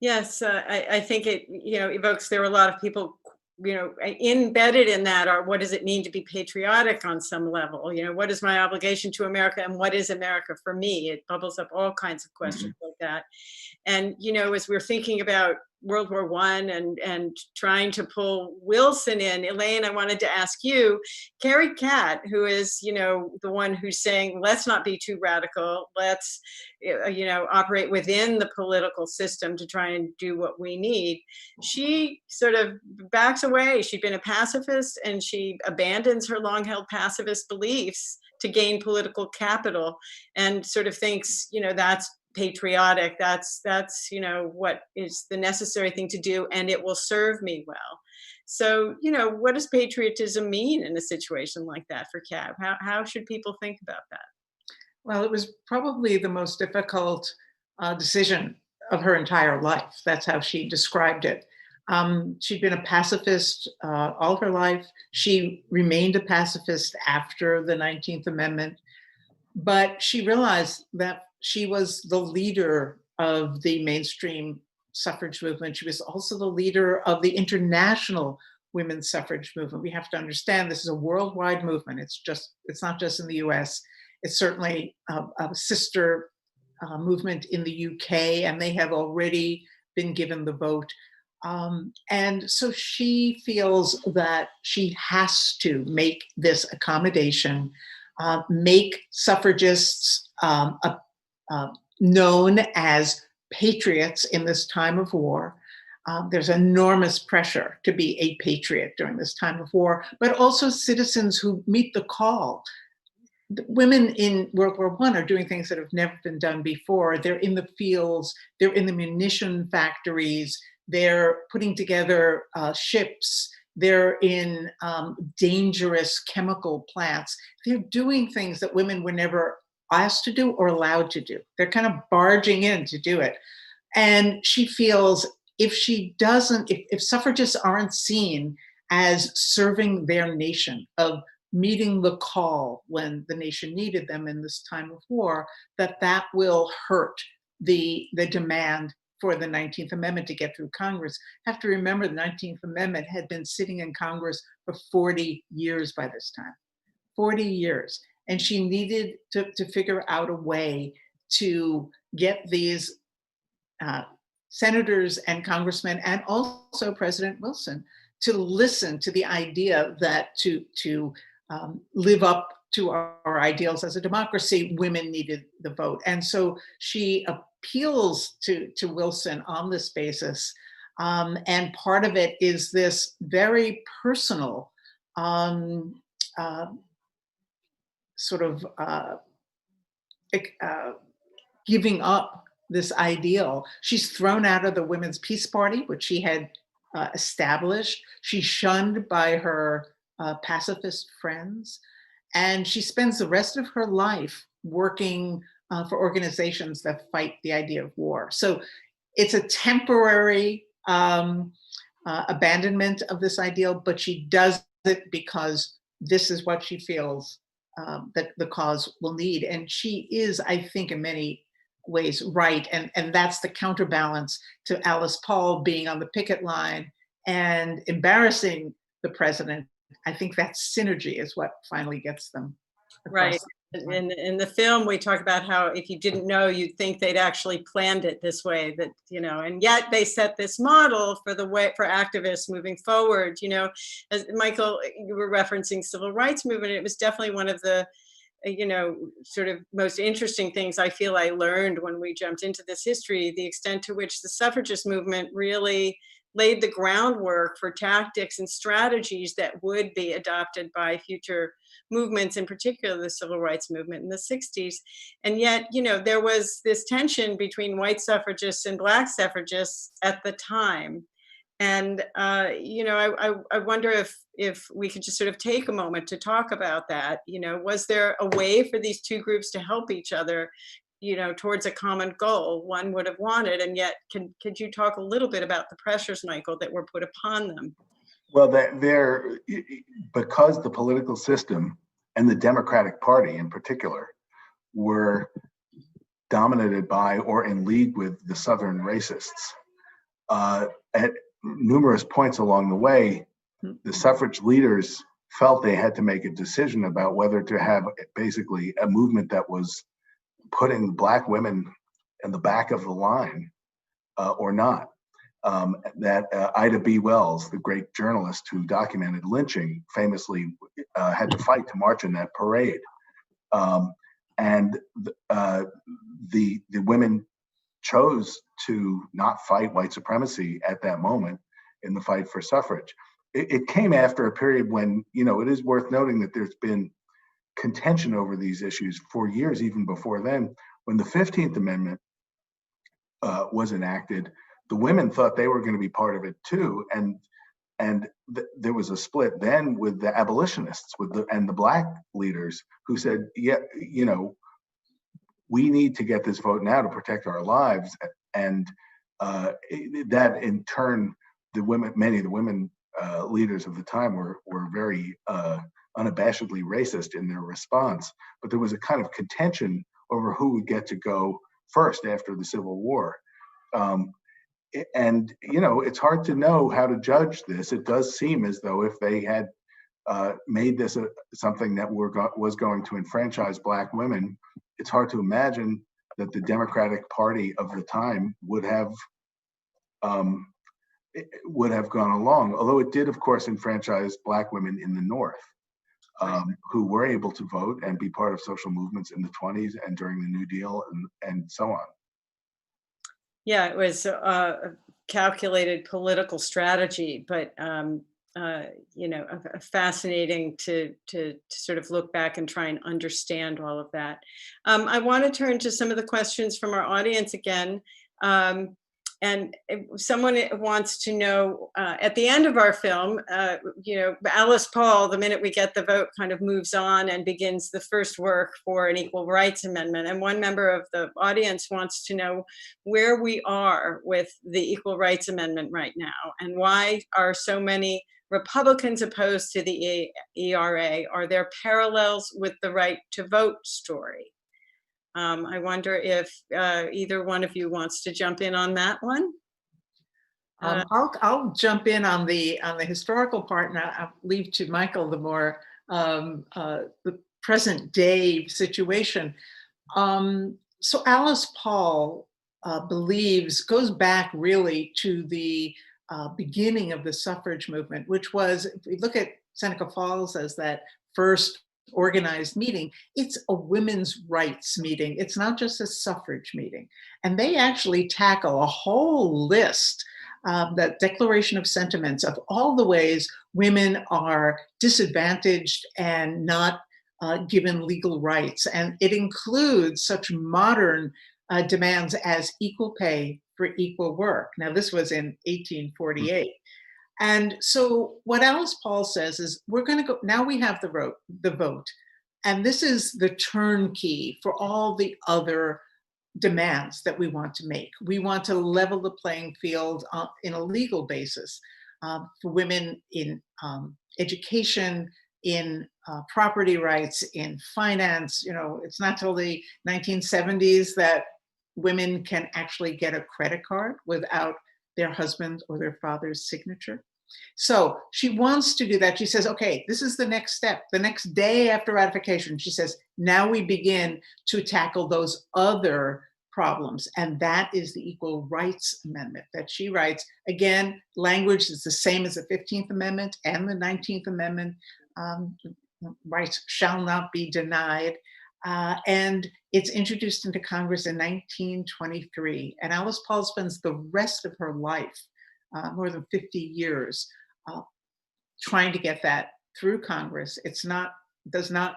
Yes, I think it, you know, evokes, there were a lot of people, you know, embedded in that are, what does it mean to be patriotic on some level? You know, what is my obligation to America and what is America for me? It bubbles up all kinds of questions like that. And, you know, as we're thinking about World War I and trying to pull Wilson in, Elaine, I wanted to ask you, Carrie Catt, who is, you know, the one who's saying, let's not be too radical, let's, you know, operate within the political system to try and do what we need. She sort of backs away. She'd been a pacifist and she abandons her long-held pacifist beliefs to gain political capital and sort of thinks, you know, that's patriotic, that's you know what is the necessary thing to do, and it will serve me well. So, you know, what does patriotism mean in a situation like that for Catt? How should people think about that? Well, it was probably the most difficult decision of her entire life. That's how she described it. She'd been a pacifist all her life. She remained a pacifist after the 19th Amendment, but she realized that she was the leader of the mainstream suffrage movement. She was also the leader of the international women's suffrage movement. We have to understand this is a worldwide movement. It's not just in the US. It's certainly a sister movement in the UK, and they have already been given the vote. And so she feels that she has to make this accommodation, make suffragists known as patriots in this time of war. There's enormous pressure to be a patriot during this time of war, but also citizens who meet the call. The women in World War I are doing things that have never been done before. They're in the fields, they're in the munition factories, they're putting together ships, they're in dangerous chemical plants. They're doing things that women were never asked to do or allowed to do. They're kind of barging in to do it. And she feels if suffragists aren't seen as serving their nation, of meeting the call when the nation needed them in this time of war, that will hurt the demand for the 19th Amendment to get through Congress. You have to remember the 19th Amendment had been sitting in Congress for 40 years by this time, 40 years. And she needed to figure out a way to get these senators and congressmen, and also President Wilson, to listen to the idea that to live up to our ideals as a democracy, women needed the vote. And so she appeals to Wilson on this basis. And part of it is this very personal sort of giving up this ideal. She's thrown out of the Women's Peace Party, which she had established. She's shunned by her pacifist friends, and she spends the rest of her life working for organizations that fight the idea of war. So it's a temporary abandonment of this ideal, but she does it because this is what she feels that the cause will need. And she is, I think, in many ways right. And that's the counterbalance to Alice Paul being on the picket line and embarrassing the president. I think that synergy is what finally gets them across. Right. In the film, we talk about how if you didn't know, you'd think they'd actually planned it this way, that, and yet they set this model for the way for activists moving forward. As Michael, you were referencing civil rights movement. It was definitely one of the, sort of most interesting things I feel I learned when we jumped into this history, the extent to which the suffragist movement really laid the groundwork for tactics and strategies that would be adopted by future movements, in particular the civil rights movement in the 60s. And yet, there was this tension between white suffragists and Black suffragists at the time. And, I wonder if we could just sort of take a moment to talk about that. Was there a way for these two groups to help each other, towards a common goal one would have wanted? And yet, could you talk a little bit about the pressures, Michael, that were put upon them? Well, because the political system and the Democratic Party in particular were dominated by or in league with the Southern racists, at numerous points along the way, the suffrage leaders felt they had to make a decision about whether to have basically a movement that was putting Black women in the back of the line or not. Ida B. Wells, the great journalist who documented lynching, famously had to fight to march in that parade. And the women chose to not fight white supremacy at that moment in the fight for suffrage. It came after a period when, it is worth noting that there's been contention over these issues for years, even before then. When the 15th Amendment was enacted, the women thought they were going to be part of it too, and there was a split then with the abolitionists, and the Black leaders who said, we need to get this vote now to protect our lives, and that in turn, many of the women leaders of the time were very unabashedly racist in their response. But there was a kind of contention over who would get to go first after the Civil War. And it's hard to know how to judge this. It does seem as though if they had made this something that was going to enfranchise Black women, it's hard to imagine that the Democratic Party of the time would have gone along. Although it did, of course, enfranchise Black women in the North, who were able to vote and be part of social movements in the 20s and during the New Deal and so on. Yeah, it was a calculated political strategy, but fascinating to sort of look back and try and understand all of that. I want to turn to some of the questions from our audience again. And if someone wants to know, at the end of our film, Alice Paul, the minute we get the vote, kind of moves on and begins the first work for an equal rights amendment. And one member of the audience wants to know where we are with the equal rights amendment right now, and why are so many Republicans opposed to the ERA? Are there parallels with the right to vote story? I wonder if either one of you wants to jump in on that one. I'll jump in on the historical part, and I'll leave to Michael the more the present day situation. So Alice Paul goes back really to the beginning of the suffrage movement, which was, if we look at Seneca Falls as that first organized meeting, it's a women's rights meeting. It's not just a suffrage meeting. And they actually tackle a whole list, that Declaration of Sentiments, of all the ways women are disadvantaged and not given legal rights. And it includes such modern demands as equal pay for equal work. Now, this was in 1848. And so what Alice Paul says is, we're going to go, now we have the vote, and this is the turnkey for all the other demands that we want to make. We want to level the playing field in a legal basis for women in education, in property rights, in finance. You know, it's not till the 1970s that women can actually get a credit card without their husband or their father's signature. So she wants to do that. She says, okay, this is the next step. The next day after ratification, she says, now we begin to tackle those other problems. And that is the Equal Rights Amendment that she writes. Again, language is the same as the 15th Amendment and the 19th Amendment. Rights shall not be denied. And it's introduced into Congress in 1923. And Alice Paul spends the rest of her life, more than 50 years, trying to get that through Congress. Does not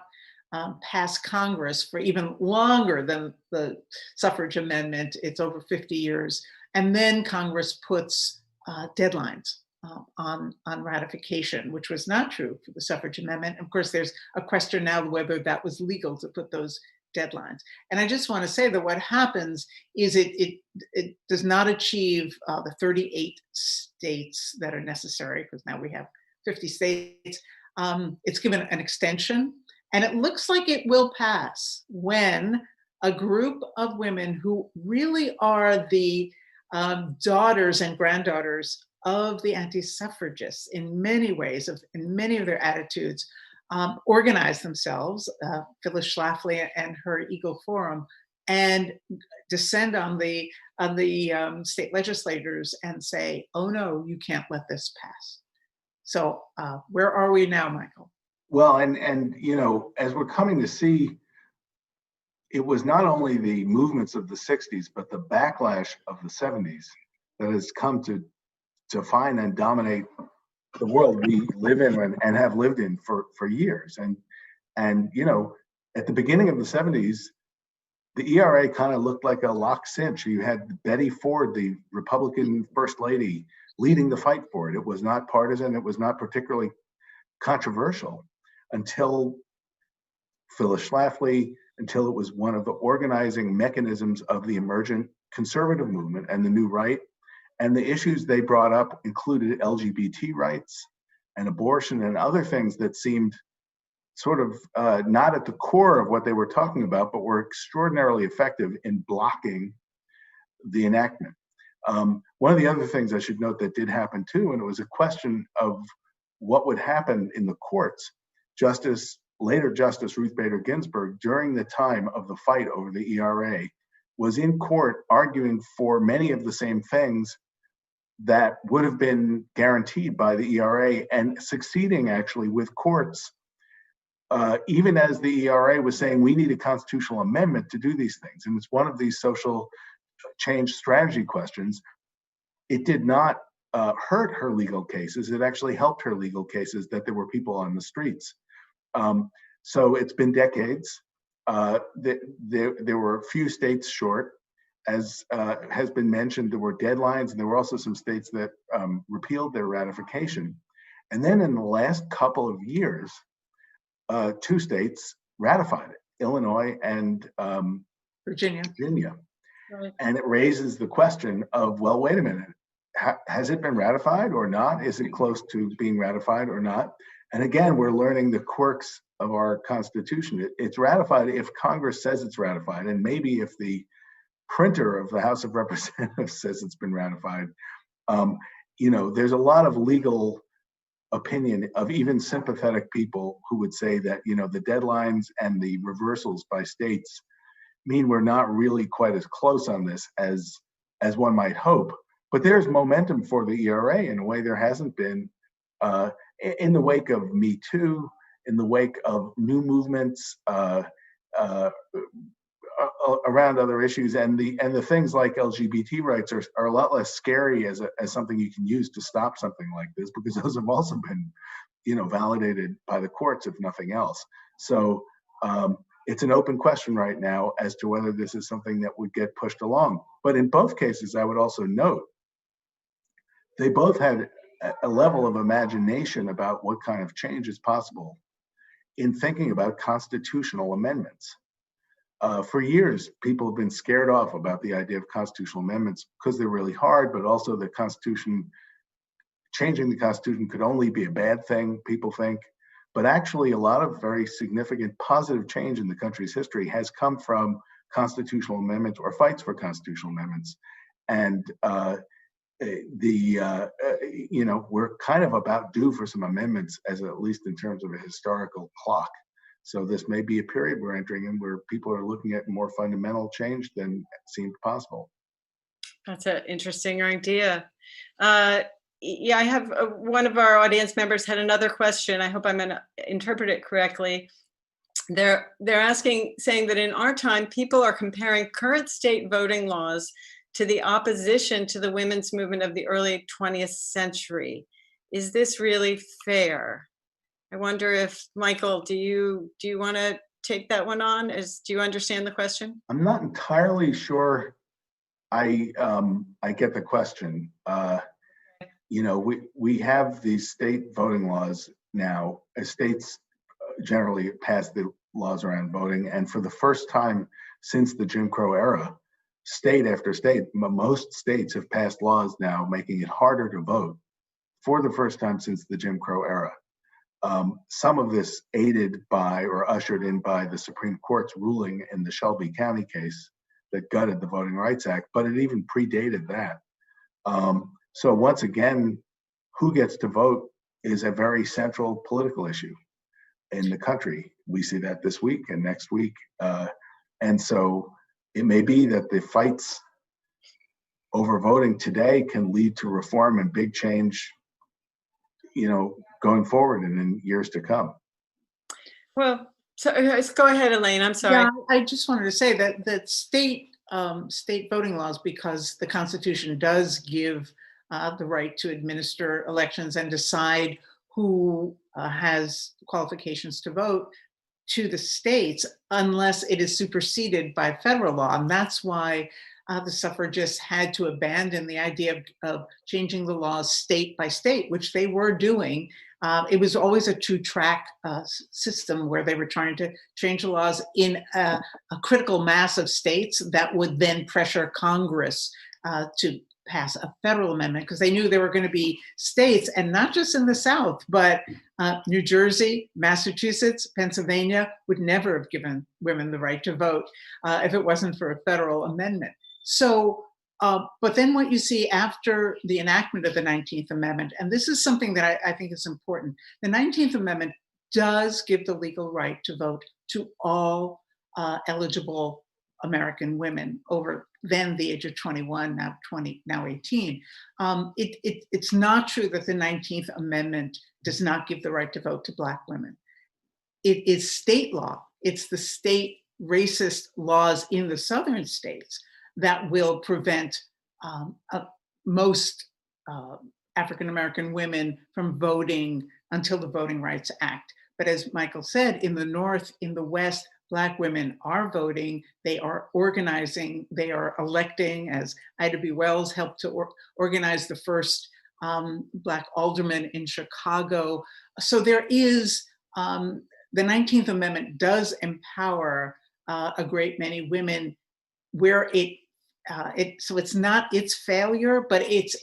pass Congress for even longer than the suffrage amendment. It's over 50 years. And then Congress puts deadlines on ratification, which was not true for the suffrage amendment. Of course, there's a question now whether that was legal to put those deadlines. And I just want to say that what happens is it does not achieve the 38 states that are necessary, because now we have 50 states. It's given an extension, and it looks like it will pass when a group of women who really are the daughters and granddaughters of the anti-suffragists in many ways, in many of their attitudes, organize themselves, Phyllis Schlafly and her Eagle Forum, and descend on the state legislators and say, oh no, you can't let this pass. So where are we now, Michael? Well, and you know, as we're coming to see, it was not only the movements of the 60s, but the backlash of the 70s that has come to define and dominate the world we live in and have lived in for years. And you know, at the beginning of the 70s, the ERA kind of looked like a lock cinch. You had Betty Ford, the Republican First Lady, leading the fight for it. It was not partisan. It was not particularly controversial until Phyllis Schlafly, until it was one of the organizing mechanisms of the emergent conservative movement and the New Right. And the issues they brought up included LGBT rights and abortion and other things that seemed sort of not at the core of what they were talking about, but were extraordinarily effective in blocking the enactment. One of the other things I should note that did happen too, and it was a question of what would happen in the courts. Later Justice Ruth Bader Ginsburg, during the time of the fight over the ERA, was in court arguing for many of the same things that would have been guaranteed by the ERA, and succeeding actually with courts, even as the ERA was saying we need a constitutional amendment to do these things. And it's one of these social change strategy questions. It did not hurt her legal cases. It actually helped her legal cases that there were people on the streets. So it's been decades. There were a few states short. As has been mentioned, there were deadlines, and there were also some states that repealed their ratification. And then in the last couple of years, 2 states ratified it, Illinois and Virginia. Right. And it raises the question of, well, wait a minute, has it been ratified or not? Is it close to being ratified or not? And again, we're learning the quirks of our Constitution. It's ratified if Congress says it's ratified, and maybe if the printer of the House of Representatives says it's been ratified. You know, there's a lot of legal opinion of even sympathetic people who would say that, you know, the deadlines and the reversals by states mean we're not really quite as close on this as one might hope. But there's momentum for the ERA in a way there hasn't been in the wake of Me Too, in the wake of new movements around other issues, and the things like LGBT rights are a lot less scary as something you can use to stop something like this, because those have also been, you know, validated by the courts, if nothing else. So it's an open question right now as to whether this is something that would get pushed along. But in both cases, I would also note, they both had a level of imagination about what kind of change is possible in thinking about constitutional amendments. For years, people have been scared off about the idea of constitutional amendments because they're really hard, but also the Constitution, changing the Constitution could only be a bad thing, people think. But actually, a lot of very significant positive change in the country's history has come from constitutional amendments or fights for constitutional amendments. And we're kind of about due for some amendments, as at least in terms of a historical clock. So this may be a period we're entering in where people are looking at more fundamental change than seemed possible. That's an interesting idea. Yeah, I have one of our audience members had another question. I hope I'm going to interpret it correctly. They're saying that in our time, people are comparing current state voting laws to the opposition to the women's movement of the early 20th century. Is this really fair? I wonder if, Michael, do you want to take that one on? Do you understand the question? I'm not entirely sure I get the question. We have these state voting laws now. States generally pass the laws around voting, and for the first time since the Jim Crow era, state after state, most states have passed laws now making it harder to vote for the first time since the Jim Crow era. Some of this aided by or ushered in by the Supreme Court's ruling in the Shelby County case that gutted the Voting Rights Act, but it even predated that. So once again, who gets to vote is a very central political issue in the country. We see that this week and next week. And so it may be that the fights over voting today can lead to reform and big change, going forward and in years to come. Well, so go ahead, Elaine. I'm sorry. Yeah, I just wanted to say that state voting laws, because the Constitution does give the right to administer elections and decide who has qualifications to vote, to the states, unless it is superseded by federal law. And that's why the suffragists had to abandon the idea of changing the laws state by state, which they were doing. It was always a two-track system where they were trying to change the laws in a critical mass of states that would then pressure Congress to pass a federal amendment, because they knew there were going to be states, and not just in the South, but New Jersey, Massachusetts, Pennsylvania would never have given women the right to vote if it wasn't for a federal amendment. So, but then what you see after the enactment of the 19th Amendment, and this is something that I think is important, the 19th Amendment does give the legal right to vote to all eligible American women over then the age of 21, now 20, now 18. It's not true that the 19th Amendment does not give the right to vote to Black women. It is state law. It's the state racist laws in the southern states that will prevent most African-American women from voting until the Voting Rights Act. But as Michael said, in the North, in the West, Black women are voting, they are organizing, they are electing, as Ida B. Wells helped to organize the first Black alderman in Chicago. So there is, the 19th Amendment does empower a great many women where so it's not its failure, but it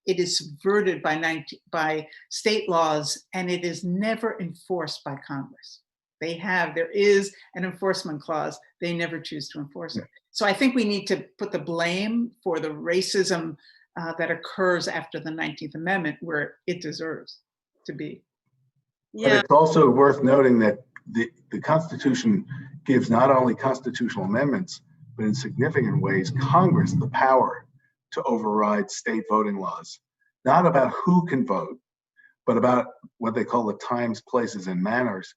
is subverted by state laws, and it is never enforced by Congress. There is an enforcement clause. They never choose to enforce it. So I think we need to put the blame for the racism that occurs after the 19th Amendment where it deserves to be. Yeah. But it's also worth noting that the Constitution gives not only constitutional amendments, but in significant ways, Congress the power to override state voting laws, not about who can vote, but about what they call the times, places, and manners.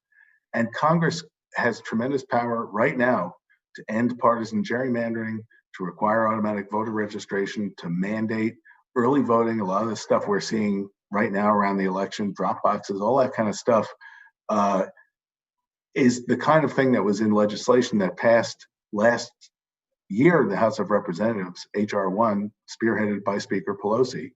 And Congress has tremendous power right now to end partisan gerrymandering, to require automatic voter registration, to mandate early voting. A lot of the stuff we're seeing right now around the election, drop boxes, all that kind of stuff is the kind of thing that was in legislation that passed last year in the House of Representatives, H.R. 1, spearheaded by Speaker Pelosi.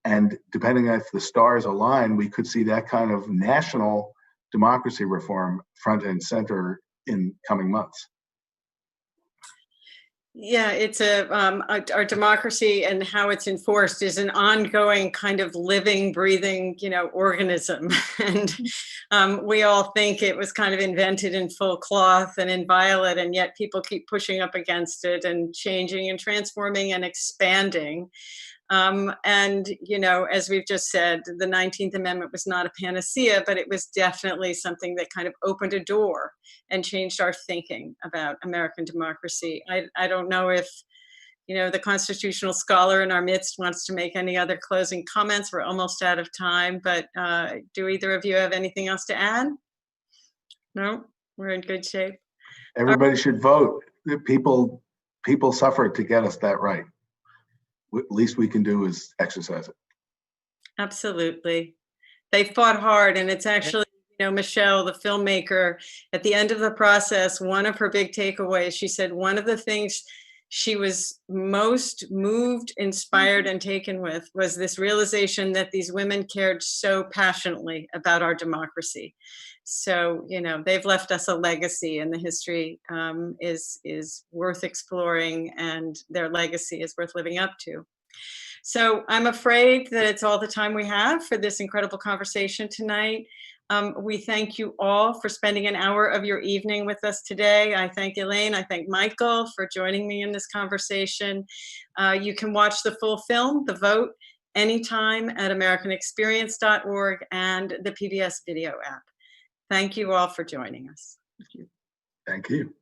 And depending on if the stars align, we could see that kind of national democracy reform front and center in coming months. Yeah, it's our democracy and how it's enforced is an ongoing kind of living, breathing, organism. And we all think it was kind of invented in full cloth and inviolate, and yet people keep pushing up against it and changing and transforming and expanding. And, as we've just said, the 19th Amendment was not a panacea, but it was definitely something that kind of opened a door and changed our thinking about American democracy. I don't know if, the constitutional scholar in our midst wants to make any other closing comments. We're almost out of time, but do either of you have anything else to add? No, we're in good shape. Everybody should vote. People suffered to get us that right. Least we can do is exercise it. Absolutely. They fought hard, and it's actually, Michelle, the filmmaker, at the end of the process, one of her big takeaways, she said one of the things she was most moved, inspired, and taken with was this realization that these women cared so passionately about our democracy. So, they've left us a legacy, and the history is worth exploring, and their legacy is worth living up to. So I'm afraid that it's all the time we have for this incredible conversation tonight. We thank you all for spending an hour of your evening with us today. I thank Elaine, I thank Michael for joining me in this conversation. You can watch the full film, The Vote, anytime at americanexperience.org and the PBS video app. Thank you all for joining us. Thank you.